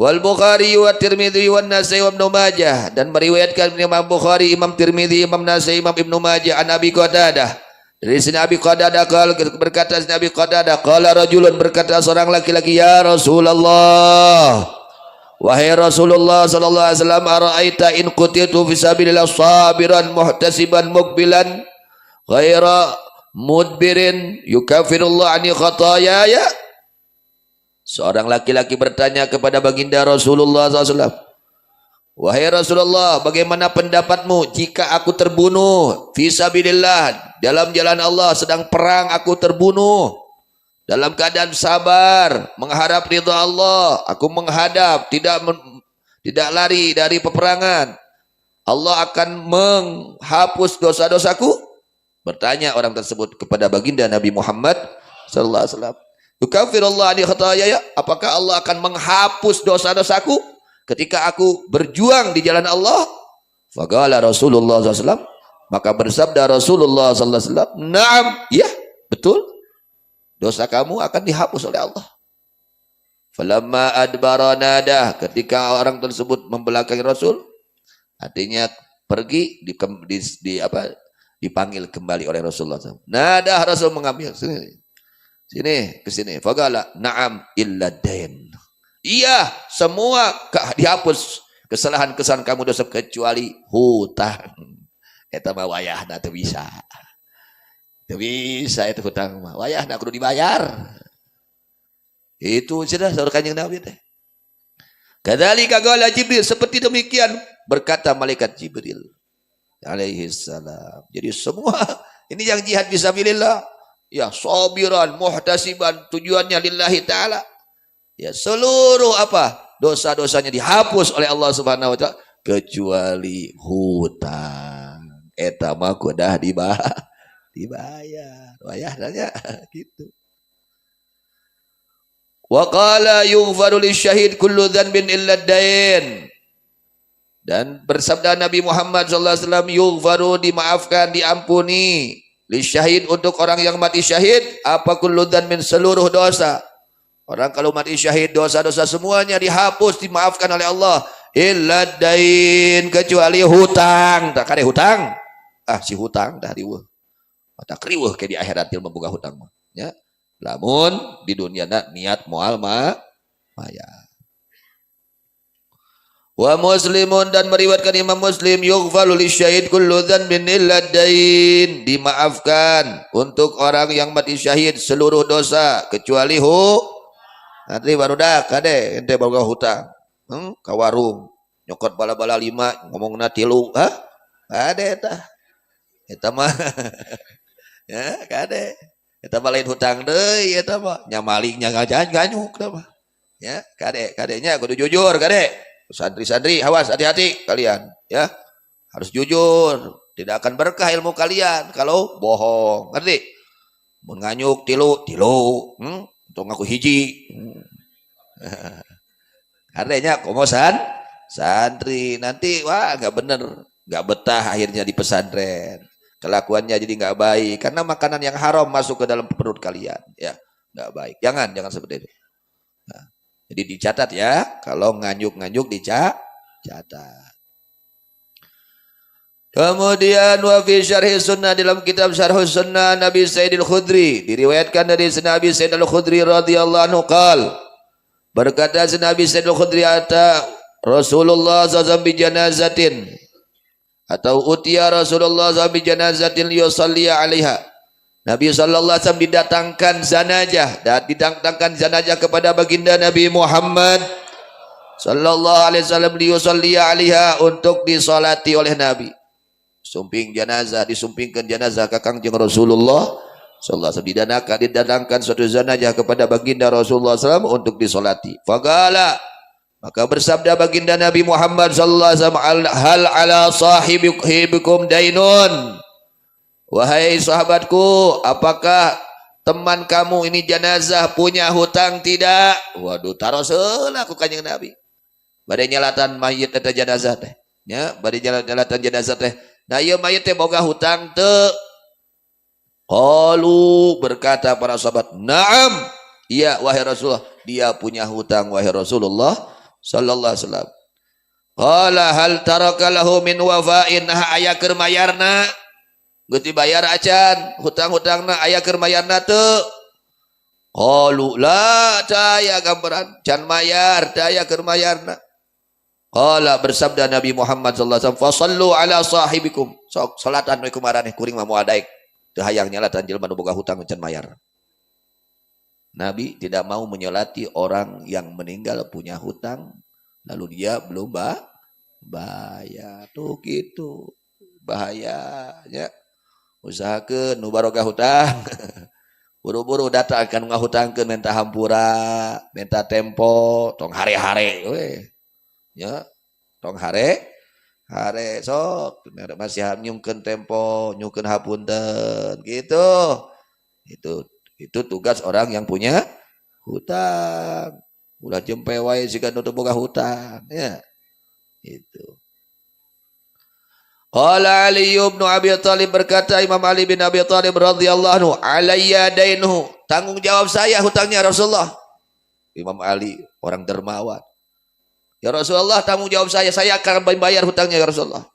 Wal Bukhari wa Tirmidzi wa Nasai wa Ibnu Majah, dan meriwayatkan Imam Bukhari, Imam Tirmidzi, Imam Nasai, Imam Ibnu Majah an Abi Qatadah. Dari sini Abi Qatadah berkata, Nabi Qatadah qala rajulun, berkata seorang laki-laki, ya Rasulullah, wahai Rasulullah sallallahu alaihi wasallam, ara'aita in qutiltu fi sabilillah sabiran muhtasiban muqbilan ghaira mudbirin yukafirullah ani khataayaya. Seorang laki-laki bertanya kepada baginda Rasulullah SAW, wahai Rasulullah, bagaimana pendapatmu jika aku terbunuh fisabilillah, dalam jalan Allah, sedang perang aku terbunuh dalam keadaan sabar mengharap ridha Allah, aku menghadap, tidak lari dari peperangan, Allah akan menghapus dosa-dosaku? Bertanya orang tersebut kepada baginda Nabi Muhammad sallallahu alaihi wasallam, yukafirullah ani khataayaya, apakah Allah akan menghapus dosa-dosaku ketika aku berjuang di jalan Allah? Faqala Rasulullah SAW, maka bersabda Rasulullah SAW, na'am, ya betul, dosa kamu akan dihapus oleh Allah. Falamma adbara nadah, ketika orang tersebut membelakangi Rasul, artinya pergi, dipanggil kembali oleh Rasulullah SAW. Nadah, Rasul mengambil sini ke sini. Faqala na'am illa dain. Iya, semua dihapus kesalahan-kesalahan kamu, dosa, kecuali hutang. Eta mah wayahna teu bisa. Teu bisa itu hutang mah. Wayahna kudu dibayar. Itu sudah saudara Kanjeng Nabi teh. Kadzalika qala Jibril, seperti demikian berkata malaikat Jibril alaihi salam. Jadi semua ini yang jihad fisabilillah, ya sabiran muhtasiban, tujuannya lillahi ta'ala, ya seluruh dosa-dosanya dihapus oleh Allah Subhanahu wa ta'ala kecuali hutang. Eta mah kudah dibayar. Wayah nanya gitu. Wa qala yughfaru lisyahid kullu dhanbin illa ad-dain. Dan bersabda Nabi Muhammad sallallahu alaihi wasallam, yughfaru, dimaafkan, diampuni, lisyahid, untuk orang yang mati syahid, apa kullu dhanbin, seluruh dosa. Orang kalau mati syahid, dosa-dosa semuanya dihapus, dimaafkan oleh Allah, illa dain, kecuali hutang. Tak kade hutang, si hutang dah riweuh, tak riweuh ke di akhirat il memboga hutang mah, ya. Lamun di dunia niat moal maya. Wa Muslimun, dan meriwayatkan Imam Muslim, yughfalu lisyahid kullu dhanbin illa dain, dimaafkan untuk orang yang mati syahid seluruh dosa kecuali nanti barudak kade ente boga hutang, ka warung nyokot bala-bala 5 ngomongna 3, kade eta mah ya kade eta mah lain hutang deui, eta mah nya maling nya nganyuk mah ya. Kadenya kudu jujur, kade. Santri-santri, awas, hati-hati kalian, ya. Harus jujur, tidak akan berkah ilmu kalian kalau bohong, ngerti? Menganyuk tilu, untuk ngaku hiji. Artinya komosan santri nanti wah nggak bener, nggak betah akhirnya di pesantren. Kelakuannya jadi nggak baik karena makanan yang haram masuk ke dalam perut kalian, ya. Nggak baik. Jangan seperti itu. Nah, jadi dicatat ya, kalau nganyuk dicatat. Kemudian wa fi syarhi sunnah, dalam kitab syarh sunnah Nabi Said al-Khudri, diriwayatkan dari Nabi Said al-Khudri radhiyallahu anhu qala, berkata Nabi Said al-Khudri, ata Rasulullah sallallahu bi janazatin, atau utiya Rasulullah sallallahu bi janazatin liyusalli 'alaiha. Nabi sallallahu alaihi wasallam didatangkan zanajah kepada baginda Nabi Muhammad sallallahu alaihi wasallam, liyusalli 'alaiha, untuk disolati oleh Nabi. Disumpingkan jenazah ke Kangjeng Rasulullah sallallahu alaihi wasallam, didatangkan suatu zanajah kepada baginda Rasulullah SAW untuk disolati. Faqala, maka bersabda baginda Nabi Muhammad sallallahu alaihi wasallam, hal ala sahibikum dainun, wahai sahabatku, apakah teman kamu ini jenazah punya hutang tidak? Waduh, taroseul aku Kanjeng Nabi bade nyalatan mayit eta jenazah teh, ya, bade nyalatan jenazah teh. Nah ieu mayit teh boga hutang teu? Qalu, berkata para sahabat, na'am, iya wahai Rasulullah, dia punya hutang wahai Rasulullah sallallahu alaihi wasallam. Qala hal taraka lahu min wafa'in aya keur mayarna? Geus dibayar acan hutang-hutangna aya keur mayarna teu? Qalu la taya gambaran can mayar taya keur mayarna. Qala bersabda Nabi Muhammad sallallahu alaihi wasallam fasallu ala sahibikum. Sok salatan we kumaraneh kuring mah moal daek. Teu hayang nyalatan jelema nu boga hutang can mayar. Nabi tidak mau menyolati orang yang meninggal punya hutang lalu dia belum bayar. Tuh gitu bahayanya. Usahakeun nu barokah hutang. Buru-buru datang akan ngahutangkeun minta hampura, minta tempo, tong hare-hare we. Ya, tong hare sok masih nyungkeun tempo, nyungkeun hapunten gitu. Itu tugas orang yang punya hutang. Ulah jempe wae siga nu teu boga hutang, ya. Itu. Qala Ali bin Abi Thalib berkata Imam Ali bin Abi Thalib radhiyallahu anhu, alayya dainuhu, tanggung jawab saya hutangnya Rasulullah. Imam Ali orang dermawan. Ya Rasulullah, tanggung jawab saya akan bayar hutangnya ya Rasulullah.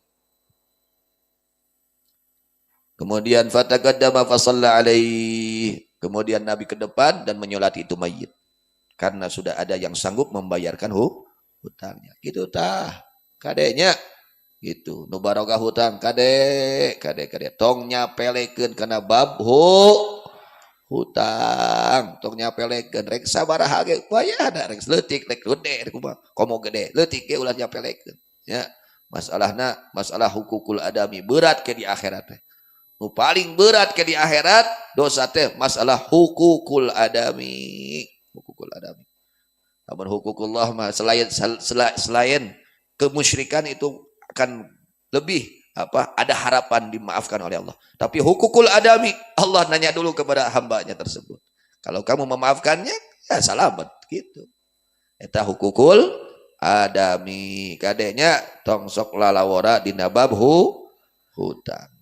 Kemudian fataqaddama fa shalla alaihi. Kemudian Nabi ke depan dan menyolati itu mayit. Karena sudah ada yang sanggup membayarkan hutangnya. Gitu tah. Kadenya gitu. Nu barokah hutang kade tong nyapelekeun kana bab hutang. Tong nyapelekeun rek sabaraha ge bayana rek leutik rek gede kumaha komo gede leutik ge ulah nyapelekeun. Ya. Masalah hukukul adami berat ke di akhirat teh. Nu paling berat ke di akhirat dosa teh masalah hukukul adami. Namun hukukullah mah selain kemusyrikan itu akan lebih ada harapan dimaafkan oleh Allah. Tapi hukukul adami Allah nanya dulu kepada hambanya tersebut. Kalau kamu memaafkannya ya selamat gitu. Eta hukukul adami kadenya tong sok lalawara dina bab hutang.